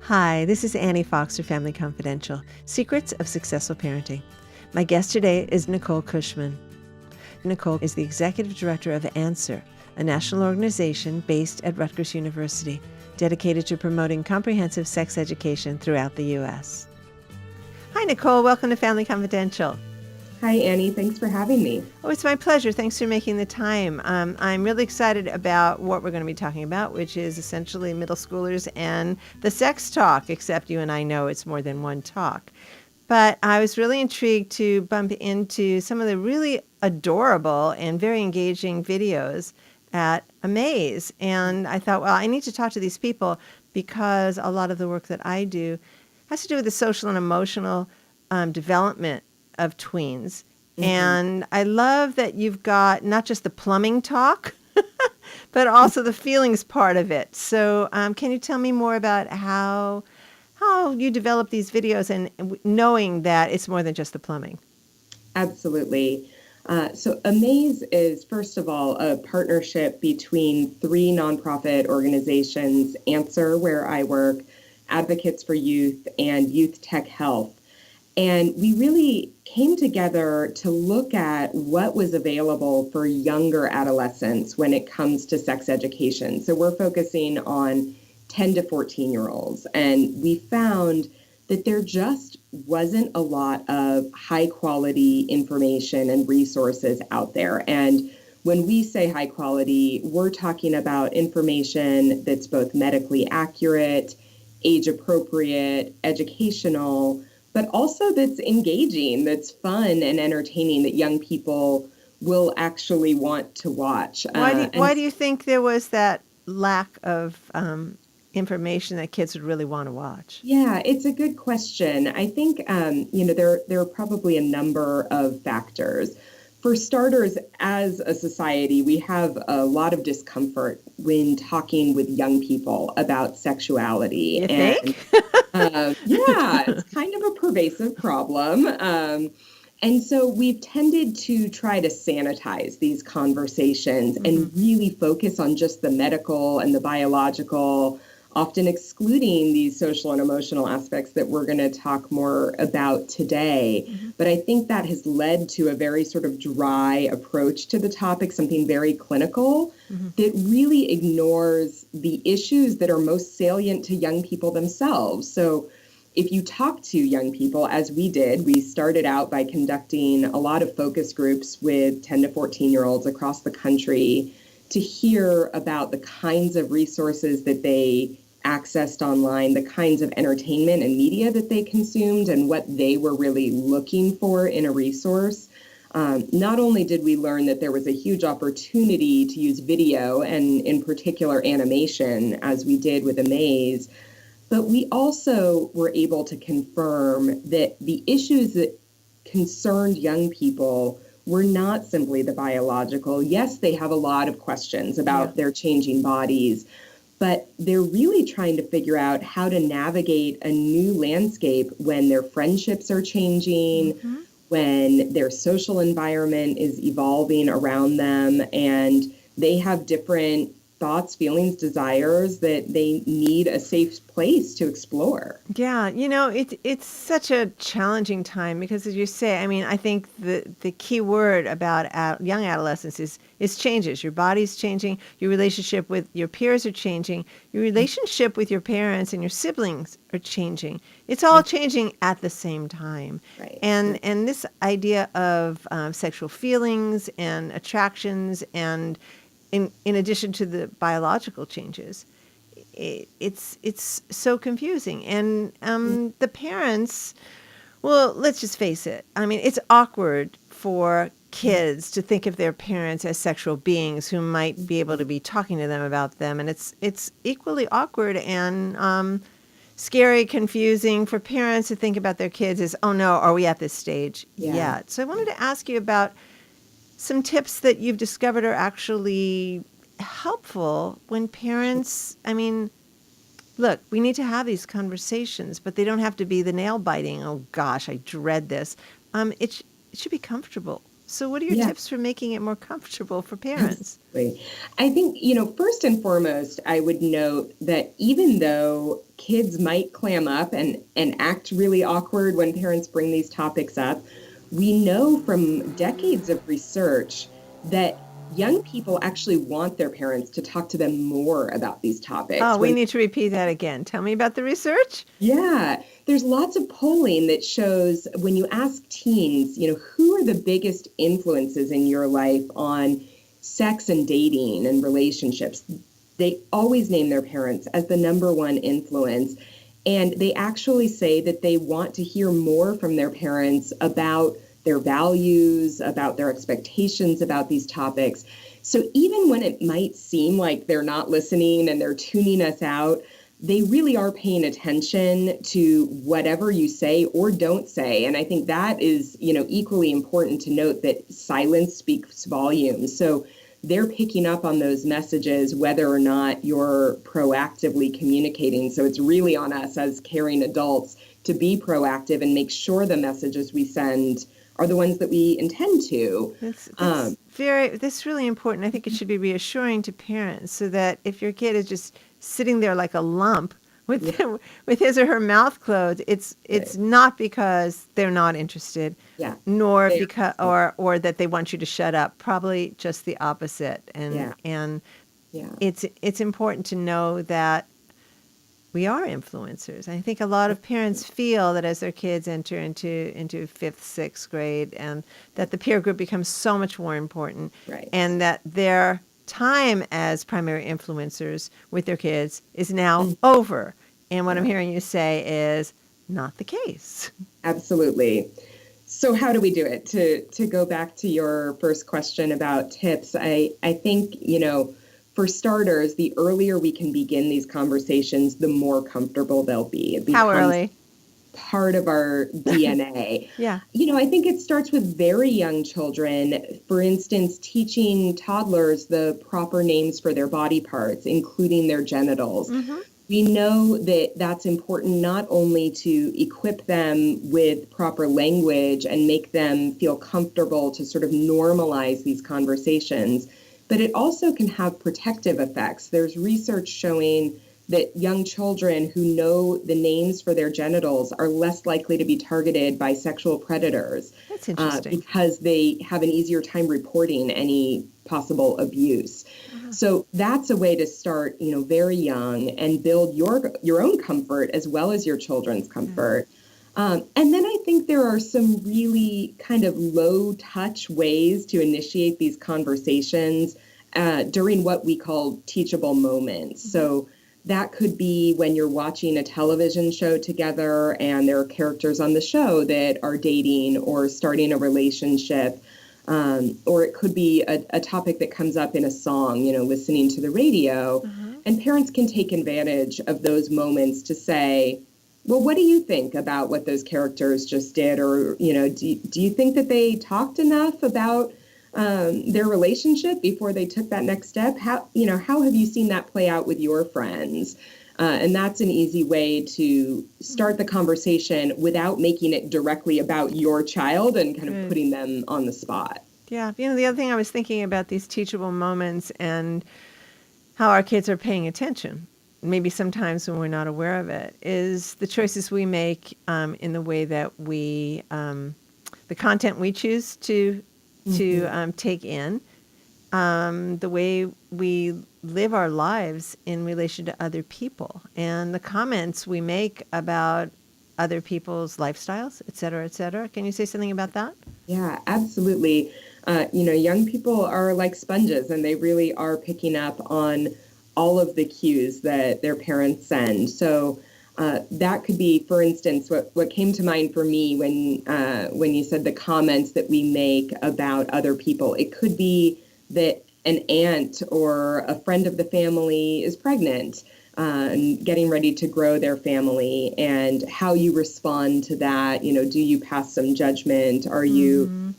Hi, this is Annie Fox for Family Confidential, Secrets of Successful Parenting. My guest today is Nicole Cushman. Nicole is the Executive Director of Answer, a national organization based at Rutgers University, dedicated to promoting comprehensive sex education throughout the U.S. Hi, Nicole. Welcome to Family Confidential. Hi, Annie. Thanks for having me. Oh, it's my pleasure. Thanks for making the time. I'm really excited about what we're going to be talking about, which is essentially middle schoolers and the sex talk, except you and I know it's more than one talk. But I was really intrigued to bump into some of the really adorable and very engaging videos at Amaze. And I thought, well, I need to talk to these people because a lot of the work that I do has to do with the social and emotional development of tweens. Mm-hmm. And I love that you've got not just the plumbing talk, but also the feelings part of it. So can you tell me more about how you develop these videos and knowing that it's more than just the plumbing? Absolutely. So Amaze is, first of all, a partnership between three nonprofit organizations, Answer, where I work, Advocates for Youth, and Youth Tech Health. And we really came together to look at what was available for younger adolescents when it comes to sex education. So we're focusing on 10 to 14-year-olds. And we found that there just wasn't a lot of high quality information and resources out there. And when we say high quality, we're talking about information that's both medically accurate, age appropriate, educational, but also that's engaging, that's fun and entertaining, that young people will actually want to watch. Why do you think there was that lack of information that kids would really want to watch? Yeah, it's a good question. I think, there are probably a number of factors. For starters, as a society, we have a lot of discomfort when talking with young people about sexuality. You think? Yeah, it's kind of a pervasive problem. And so we've tended to try to sanitize these conversations and really focus on just the medical and the biological, often excluding these social and emotional aspects that we're going to talk more about today. But I think that has led to a very sort of dry approach to the topic, something very clinical that really ignores the issues that are most salient to young people themselves. So if you talk to young people, as we did, we started out by conducting a lot of focus groups with 10 to 14-year-olds across the country to hear about the kinds of resources that they accessed online, the kinds of entertainment and media that they consumed, and what they were really looking for in a resource. Not only did we learn that there was a huge opportunity to use video, and in particular animation, as we did with Amaze, but we also were able to confirm that the issues that concerned young people were not simply the biological. Yes, they have a lot of questions about their changing bodies, but they're really trying to figure out how to navigate a new landscape when their friendships are changing, when their social environment is evolving around them, and they have different thoughts, feelings, desires that they need a safe place to explore. Yeah, it's such a challenging time because, as you say, I mean, I think the key word about young adolescence is changes. Your body's changing, your relationship with your peers are changing, your relationship with your parents and your siblings are changing. It's all changing at the same time. Right. And this idea of sexual feelings and attractions, and in addition to the biological changes, it's so confusing. And the parents, well, let's just face it. I mean, it's awkward for kids to think of their parents as sexual beings who might be able to be talking to them about them. And it's equally awkward and scary, confusing for parents to think about their kids as, oh no, are we at this stage yet? So I wanted to ask you about some tips that you've discovered are actually helpful when parents, I mean, look, we need to have these conversations, but they don't have to be the nail biting. Oh gosh, I dread this. It should be comfortable. So what are your Yeah. tips for making it more comfortable for parents? Absolutely. I think, first and foremost, I would note that even though kids might clam up and act really awkward when parents bring these topics up, we know from decades of research that young people actually want their parents to talk to them more about these topics. Oh, we need to repeat that again. Tell me about the research. Yeah, there's lots of polling that shows when you ask teens, who are the biggest influences in your life on sex and dating and relationships, they always name their parents as the number one influence. And they actually say that they want to hear more from their parents about their values, about their expectations about these topics. So even when it might seem like they're not listening and they're tuning us out, they really are paying attention to whatever you say or don't say. And I think that is, equally important to note that silence speaks volumes. So they're picking up on those messages, whether or not you're proactively communicating. So it's really on us as caring adults to be proactive and make sure the messages we send are the ones that we intend to. That's really important. I think it should be reassuring to parents so that if your kid is just sitting there like a lump with with his or her mouth closed, it's not because they're not interested, nor because or that they want you to shut up. Probably just the opposite. And it's important to know that we are influencers. I think a lot of parents feel that as their kids enter into fifth, sixth grade, and that the peer group becomes so much more important, and that their time as primary influencers with their kids is now over. And what I'm hearing you say is not the case. Absolutely. So how do we do it? To go back to your first question about tips, I think, for starters, the earlier we can begin these conversations, the more comfortable they'll be. It becomes How early? Part of our DNA. Yeah. I think it starts with very young children. For instance, teaching toddlers the proper names for their body parts, including their genitals. Mm-hmm. We know that that's important not only to equip them with proper language and make them feel comfortable to sort of normalize these conversations, but it also can have protective effects. There's research showing that young children who know the names for their genitals are less likely to be targeted by sexual predators. That's interesting. Because they have an easier time reporting any possible abuse. Uh-huh. So that's a way to start, very young and build your own comfort as well as your children's comfort. Mm-hmm. And then I think there are some really kind of low touch ways to initiate these conversations during what we call teachable moments. Mm-hmm. So that could be when you're watching a television show together and there are characters on the show that are dating or starting a relationship. Or it could be a topic that comes up in a song, listening to the radio. Uh-huh. And parents can take advantage of those moments to say, well, what do you think about what those characters just did? Or, do you think that they talked enough about their relationship before they took that next step? How have you seen that play out with your friends? And that's an easy way to start the conversation without making it directly about your child and kind of putting them on the spot. Yeah. The other thing I was thinking about these teachable moments and how our kids are paying attention, maybe sometimes when we're not aware of it, is the choices we make in the way that we, the content we choose to take in, the way we live our lives in relation to other people, and the comments we make about other people's lifestyles, et cetera, et cetera. Can you say something about that? Yeah, absolutely. Young people are like sponges, and they really are picking up on all of the cues that their parents send. So that could be, for instance, what came to mind for me when you said the comments that we make about other people. It could be that an aunt or a friend of the family is pregnant and getting ready to grow their family, and how you respond to that. Do you pass some judgment? Are you,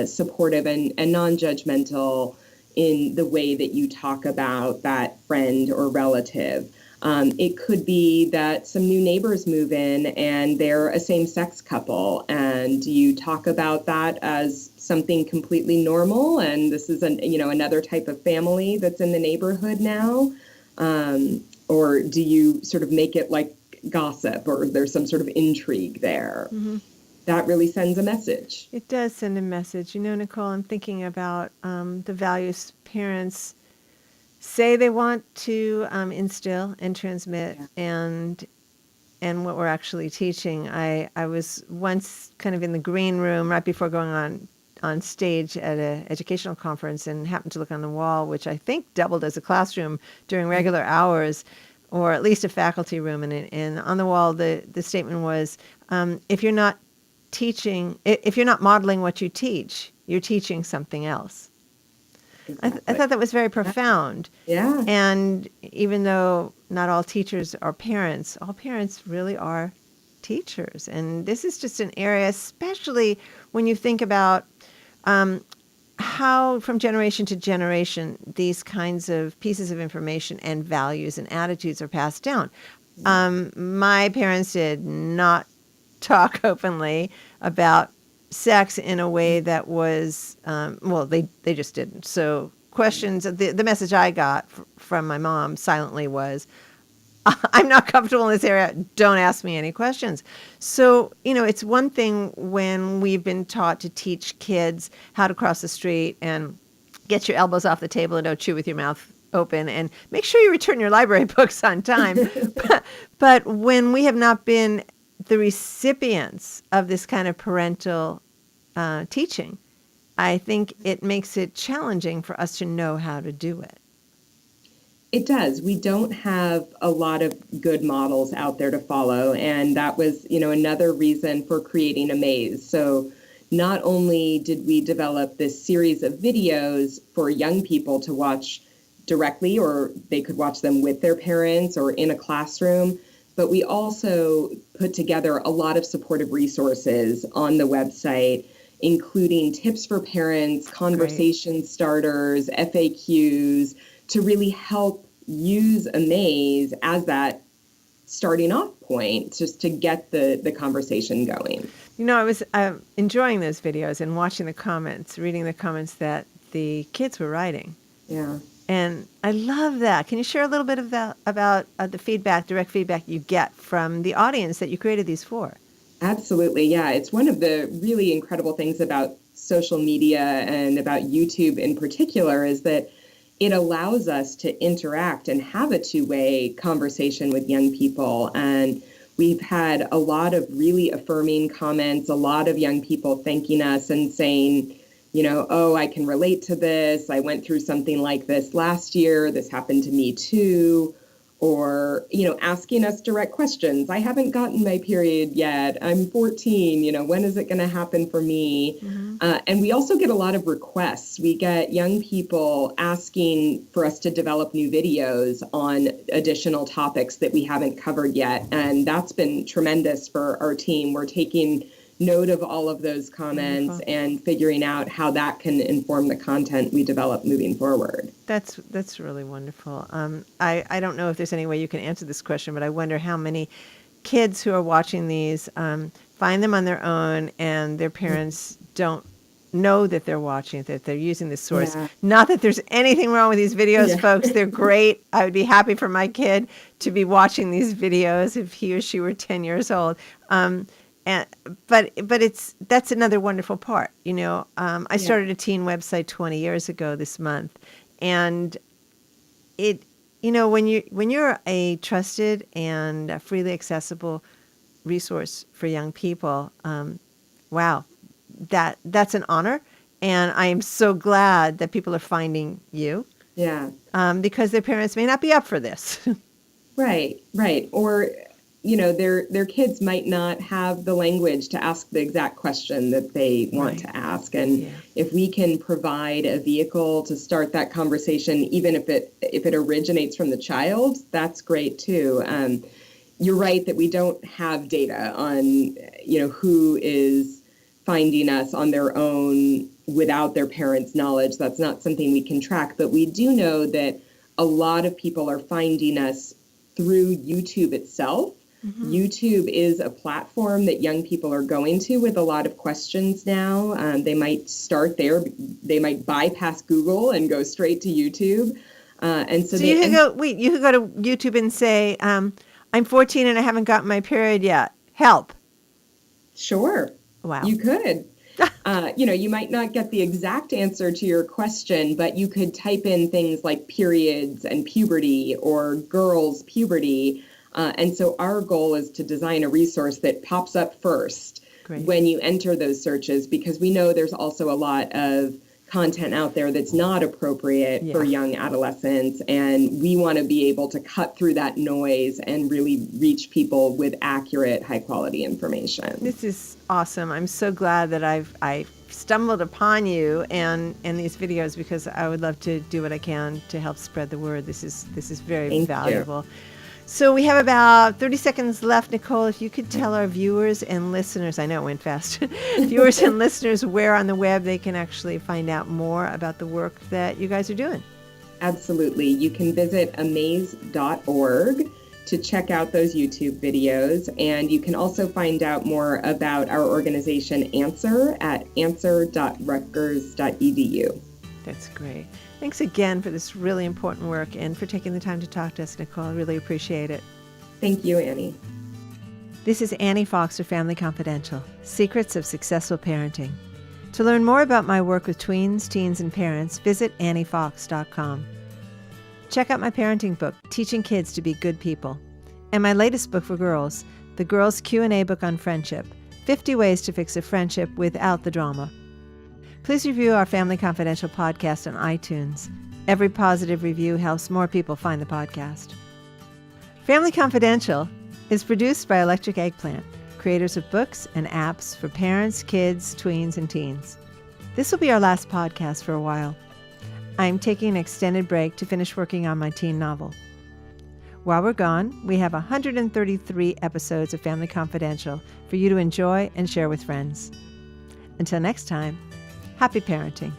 supportive and non-judgmental in the way that you talk about that friend or relative? It could be that some new neighbors move in and they're a same-sex couple, and you talk about that as something completely normal, and this is another type of family that's in the neighborhood now, or do you sort of make it like gossip, or there's some sort of intrigue there? That really sends a message. It does send a message. Nicole, I'm thinking about the values parents say they want to instill and transmit, and what we're actually teaching. I was once kind of in the green room right before going on stage at an educational conference, and happened to look on the wall, which I think doubled as a classroom during regular hours, or at least a faculty room. And on the wall, the statement was, if you're not modeling what you teach, you're teaching something else. Exactly. I thought that was very profound. Yeah. And even though not all teachers are parents, all parents really are teachers. And this is just an area, especially when you think about how from generation to generation these kinds of pieces of information and values and attitudes are passed down. My parents did not talk openly about sex in a way that was, they just didn't. So questions, the message I got from my mom silently was, I'm not comfortable in this area. Don't ask me any questions. So, it's one thing when we've been taught to teach kids how to cross the street and get your elbows off the table and don't chew with your mouth open, and make sure you return your library books on time. But when we have not been the recipients of this kind of parental teaching, I think it makes it challenging for us to know how to do it. It does. We don't have a lot of good models out there to follow. And that was, another reason for creating Amaze. So not only did we develop this series of videos for young people to watch directly, or they could watch them with their parents or in a classroom, but we also put together a lot of supportive resources on the website, including tips for parents, conversation starters, FAQs, to really help use Amaze as that starting off point, just to get the conversation going. I was enjoying those videos and watching the comments, reading the comments that the kids were writing. Yeah. And I love that. Can you share a little bit of that, about the direct feedback you get from the audience that you created these for? Absolutely. Yeah. It's one of the really incredible things about social media and about YouTube in particular, is that it allows us to interact and have a two-way conversation with young people. And we've had a lot of really affirming comments, a lot of young people thanking us and saying, oh, I can relate to this. I went through something like this last year. This happened to me too. Or, asking us direct questions. I haven't gotten my period yet. I'm 14. When is it going to happen for me? And we also get a lot of requests. We get young people asking for us to develop new videos on additional topics that we haven't covered yet. And that's been tremendous for our team. We're taking note of all of those comments and figuring out how that can inform the content we develop moving forward. That's really wonderful. I don't know if there's any way you can answer this question, but I wonder how many kids who are watching these find them on their own, and their parents don't know that they're watching it, that they're using this source. Yeah. Not that there's anything wrong with these videos, folks. They're great. I would be happy for my kid to be watching these videos if he or she were 10 years old. But that's another wonderful part. I started a teen website 20 years ago this month, and it, when you're a trusted and freely accessible resource for young people, wow, that's an honor, and I am so glad that people are finding you. Yeah. Because their parents may not be up for this. Right. Or their kids might not have the language to ask the exact question that they want to ask. And if we can provide a vehicle to start that conversation, even if it originates from the child, that's great too. You're right that we don't have data on, who is finding us on their own without their parents' knowledge. That's not something we can track, but we do know that a lot of people are finding us through YouTube itself. YouTube is a platform that young people are going to with a lot of questions now. They might start there. They might bypass Google and go straight to YouTube. So you could go to YouTube and say, I'm 14 and I haven't gotten my period yet. Help. Sure. Wow. You could. You might not get the exact answer to your question, but you could type in things like periods and puberty or girls' puberty. And so our goal is to design a resource that pops up first when you enter those searches, because we know there's also a lot of content out there that's not appropriate for young adolescents. And we want to be able to cut through that noise and really reach people with accurate, high quality information. This is awesome. I'm so glad that I stumbled upon you and these videos, because I would love to do what I can to help spread the word. This is very valuable. So we have about 30 seconds left. Nicole, if you could tell our viewers and listeners, I know it went fast, viewers and listeners, where on the web they can actually find out more about the work that you guys are doing. Absolutely. You can visit Amaze.org to check out those YouTube videos. And you can also find out more about our organization Answer at Answer.rutgers.edu. That's great. Thanks again for this really important work and for taking the time to talk to us, Nicole. I really appreciate it. Thank you, Annie. This is Annie Fox for Family Confidential, Secrets of Successful Parenting. To learn more about my work with tweens, teens, and parents, visit anniefox.com. Check out my parenting book, Teaching Kids to Be Good People, and my latest book for girls, the Girls Q&A book on friendship, 50 Ways to Fix a Friendship Without the Drama. Please review our Family Confidential podcast on iTunes. Every positive review helps more people find the podcast. Family Confidential is produced by Electric Eggplant, creators of books and apps for parents, kids, tweens, and teens. This will be our last podcast for a while. I'm taking an extended break to finish working on my teen novel. While we're gone, we have 133 episodes of Family Confidential for you to enjoy and share with friends. Until next time, happy parenting.